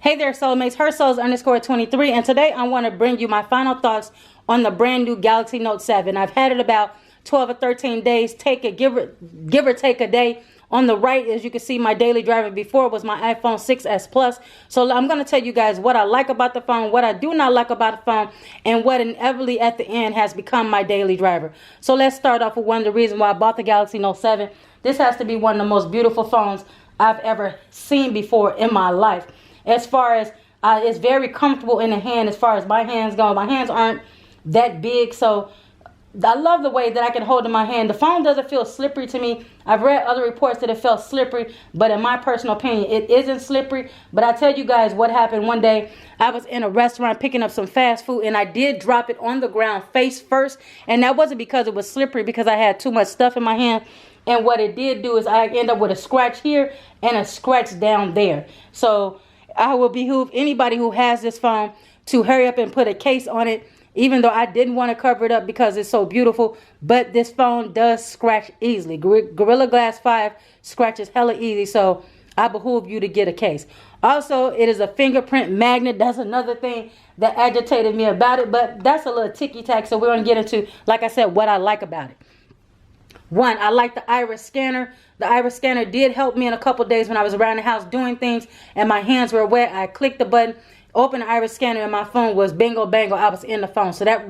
Hey there, soulmates. HerSouls_23, and today I want to bring you my final thoughts on the brand new Galaxy Note 7. I've had it about 12 or 13 days. Give or take a day. On the right, as you can see, my daily driver before was my iPhone 6s Plus. So I'm going to tell you guys what I like about the phone, what I do not like about the phone, and what inevitably at the end has become my daily driver. So let's start off with one of the reasons why I bought the Galaxy Note 7. This has to be one of the most beautiful phones I've ever seen before in my life. As far as it's very comfortable in the hand as far as my hands go. My hands aren't that big, so I love the way that I can hold in my hand. The phone doesn't feel slippery to me. I've read other reports that it felt slippery, but in my personal opinion, it isn't slippery. But I tell you guys what happened one day. I was in a restaurant picking up some fast food, and I did drop it on the ground face first. And that wasn't because it was slippery, because I had too much stuff in my hand. And what it did do is I end up with a scratch here and a scratch down there. So I will behoove anybody who has this phone to hurry up and put a case on it, even though I didn't want to cover it up because it's so beautiful. But this phone does scratch easily. Gorilla Glass 5 scratches hella easy, so I behoove you to get a case. Also, it is a fingerprint magnet. That's another thing that agitated me about it, but that's a little ticky-tack, so we're going to get into, like I said, what I like about it. One, I like the iris scanner. The iris scanner did help me in a couple days when I was around the house doing things and my hands were wet. I clicked the button, opened the iris scanner, and my phone was bingo bango. I was in the phone. So that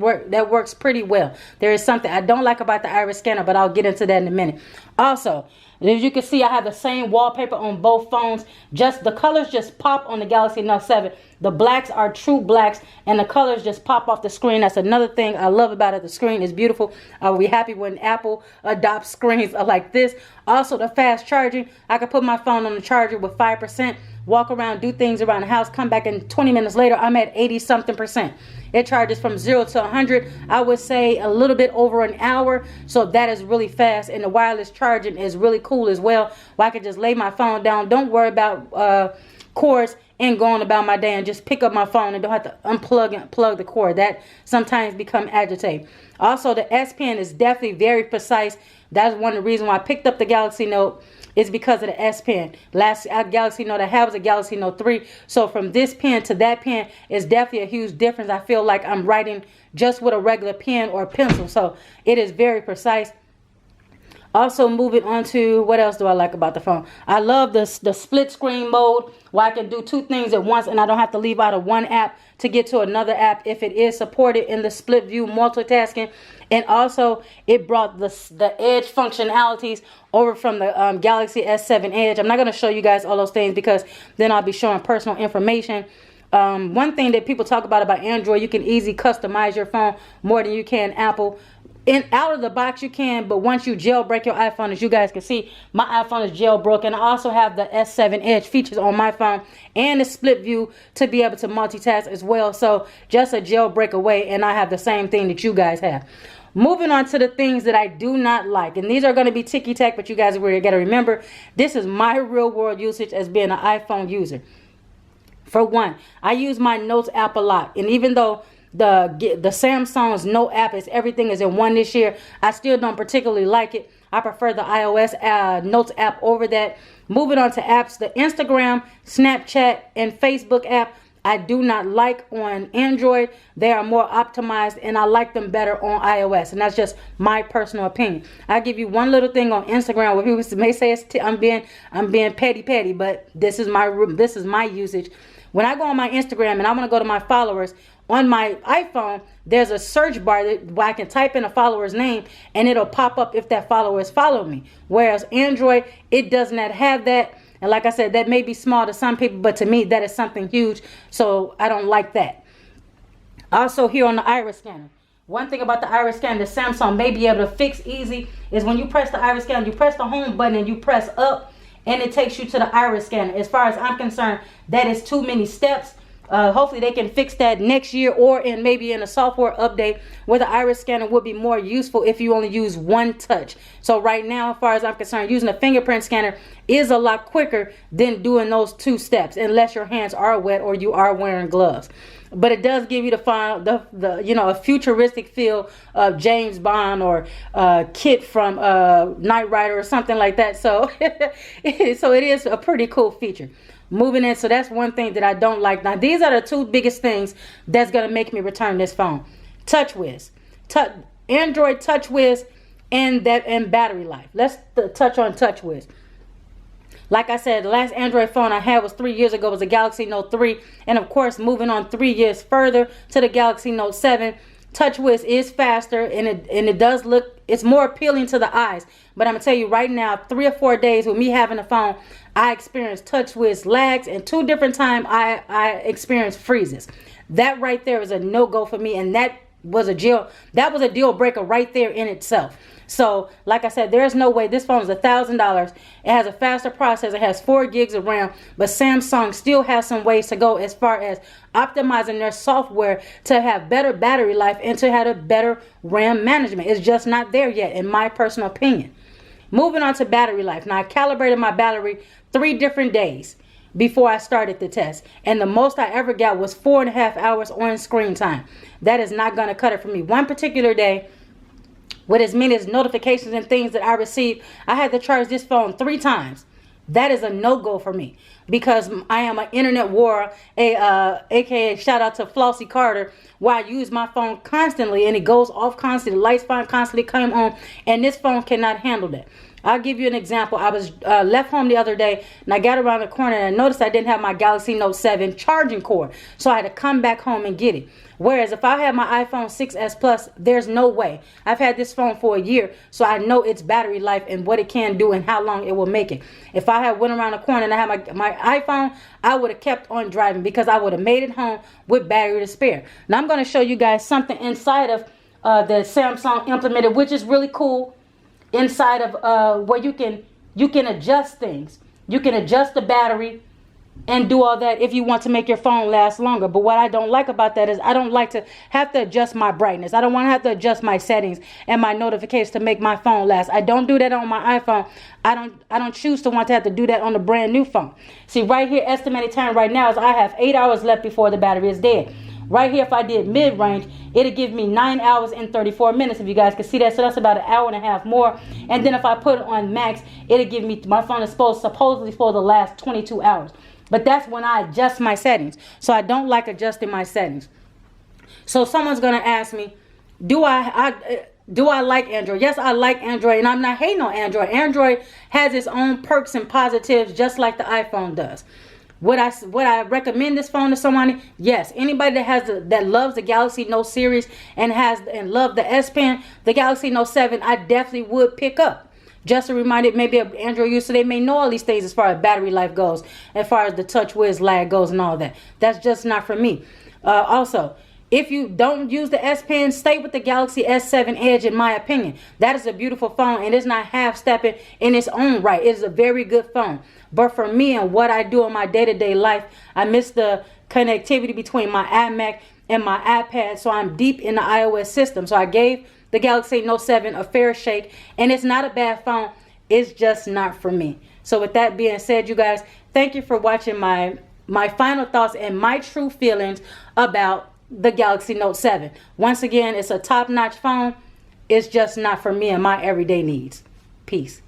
works pretty well. There is something I don't like about the iris scanner, but I'll get into that in a minute. Also, as you can see, I have the same wallpaper on both phones. Just the colors just pop on the Galaxy Note 7. The blacks are true blacks, and the colors just pop off the screen. That's another thing I love about it. The screen is beautiful. I'll be happy when Apple adopts screens like this. Also, the fast charging. I can put my phone on the charger with 5%, walk around, do things around the house, come back, and 20 minutes later, I'm at 80-something%. It charges from 0 to 100, I would say a little bit over an hour. So that is really fast. And the wireless charging is really cool as well. Where I can just lay my phone down, don't worry about cords, and going about my day and just pick up my phone and don't have to unplug and plug the cord. That sometimes become agitating. Also, the S Pen is definitely very precise. That's one of the reasons why I picked up the Galaxy Note, is because of the S Pen. Last Galaxy Note I had was a Galaxy Note 3. So from this pen to that pen is definitely a huge difference. I feel like I'm writing just with a regular pen or pencil. So it is very precise. Also, moving on to what else do I like about the phone? I love the split screen mode, where I can do two things at once and I don't have to leave out of one app to get to another app if it is supported in the split view multitasking. And also, it brought the Edge functionalities over from the Galaxy S7 Edge. I'm not going to show you guys all those things because then I'll be showing personal information. One thing that people talk about Android, you can easily customize your phone more than you can Apple. Out of the box you can, but once you jailbreak your iPhone, as you guys can see, my iPhone is jailbroken. I also have the S7 Edge features on my phone and the split view to be able to multitask as well. So just a jailbreak away, and I have the same thing that you guys have. Moving on to the things that I do not like, and these are going to be ticky-tack, but you guys really got to remember, this is my real world usage as being an iPhone user. For one, I use my Notes app a lot, and even though the Samsung's Note app is everything is in one this year, I still don't particularly like it. I prefer the iOS Notes app over that. Moving on to apps, the Instagram, Snapchat, and Facebook app, I do not like on Android. They are more optimized and I like them better on iOS, and that's just my personal opinion. I'll give you one little thing on Instagram where people may say I'm being petty, but this is my usage. When I go on my Instagram and I want to go to my followers, on my iPhone, there's a search bar where I can type in a follower's name and it'll pop up if that follower has followed me. Whereas Android, it does not have that. And like I said, that may be small to some people, but to me, that is something huge. So I don't like that. Also, here on the iris scanner, one thing about the iris scanner that Samsung may be able to fix easy is when you press the iris scanner, you press the home button and you press up and it takes you to the iris scanner. As far as I'm concerned, that is too many steps. Hopefully they can fix that next year or maybe in a software update where the iris scanner would be more useful if you only use one touch. So right now, as far as I'm concerned, using a fingerprint scanner is a lot quicker than doing those two steps, unless your hands are wet or you are wearing gloves. But it does give you a futuristic feel of James Bond or Kit from Knight Rider or something like that. So, so it is a pretty cool feature. Moving in, so that's one thing that I don't like. Now, these are the two biggest things that's going to make me return this phone. Touchwiz. Android Touchwiz and battery life. Let's touch on Touchwiz. Like I said, the last Android phone I had was 3 years ago. It was a Galaxy Note 3. And of course, moving on 3 years further to the Galaxy Note 7, Touchwiz is faster and it does look, it's more appealing to the eyes. But I'm going to tell you right now, 3 or 4 days with me having a phone, I experienced Touchwiz lags, and 2 different times I experienced freezes. That right there is a no-go for me, and that was a deal breaker right there in itself. So, like I said, there's no way. This phone is $1,000. It has a faster processor. It has 4 gigs of RAM. But Samsung still has some ways to go as far as optimizing their software to have better battery life and to have a better RAM management. It's just not there yet, in my personal opinion. Moving on to battery life. Now, I calibrated my battery 3 different days before I started the test. And the most I ever got was 4.5 hours on screen time. That is not going to cut it for me. One particular day, with as many as notifications and things that I received, I had to charge this phone 3 times. That is a no-go for me because I am an internet warrior, aka shout out to Flossie Carter, where I use my phone constantly and it goes off constantly, lights constantly come on, and this phone cannot handle that. I'll give you an example. I was left home the other day and I got around the corner and I noticed I didn't have my Galaxy Note 7 charging cord. So I had to come back home and get it. Whereas if I had my iPhone 6s Plus, there's no way. I've had this phone for a year, so I know its battery life and what it can do and how long it will make it. If I had went around the corner and I had my iPhone, I would have kept on driving because I would have made it home with battery to spare. Now I'm going to show you guys something inside of the Samsung implemented, which is really cool. Inside of where you can adjust things. You can adjust the battery and do all that if you want to make your phone last longer. But what I don't like about that is I don't like to have to adjust my brightness. I don't want to have to adjust my settings and my notifications to make my phone last. I don't do that on my iPhone. I don't choose to want to have to do that on the brand new phone. See, right here, estimated time right now is I have 8 hours left before the battery is dead. Right here, if I did mid-range, it'll give me 9 hours and 34 minutes, if you guys can see that. So that's about 1.5 hours more. And then if I put it on max, it'll give me, my phone is supposedly for the last 22 hours. But that's when I adjust my settings. So I don't like adjusting my settings. So someone's going to ask me, do I like Android? Yes, I like Android, and I'm not hating on Android. Android has its own perks and positives, just like the iPhone does. Would I recommend this phone to someone? Yes. Anybody that loves the Galaxy Note series and love the S Pen, the Galaxy Note 7, I definitely would pick up. Just a reminder, maybe an Android user, they may know all these things as far as battery life goes, as far as the Touchwiz lag goes and all that. That's just not for me. Also, if you don't use the S Pen, stay with the Galaxy S7 Edge, in my opinion. That is a beautiful phone, and it's not half-stepping in its own right. It's a very good phone. But for me and what I do in my day-to-day life, I miss the connectivity between my iMac and my iPad, so I'm deep in the iOS system. So I gave the Galaxy Note 7 a fair shake, and it's not a bad phone. It's just not for me. So with that being said, you guys, thank you for watching my final thoughts and my true feelings about the Galaxy Note 7. Once again, it's a top-notch phone. It's just not for me and my everyday needs. Peace.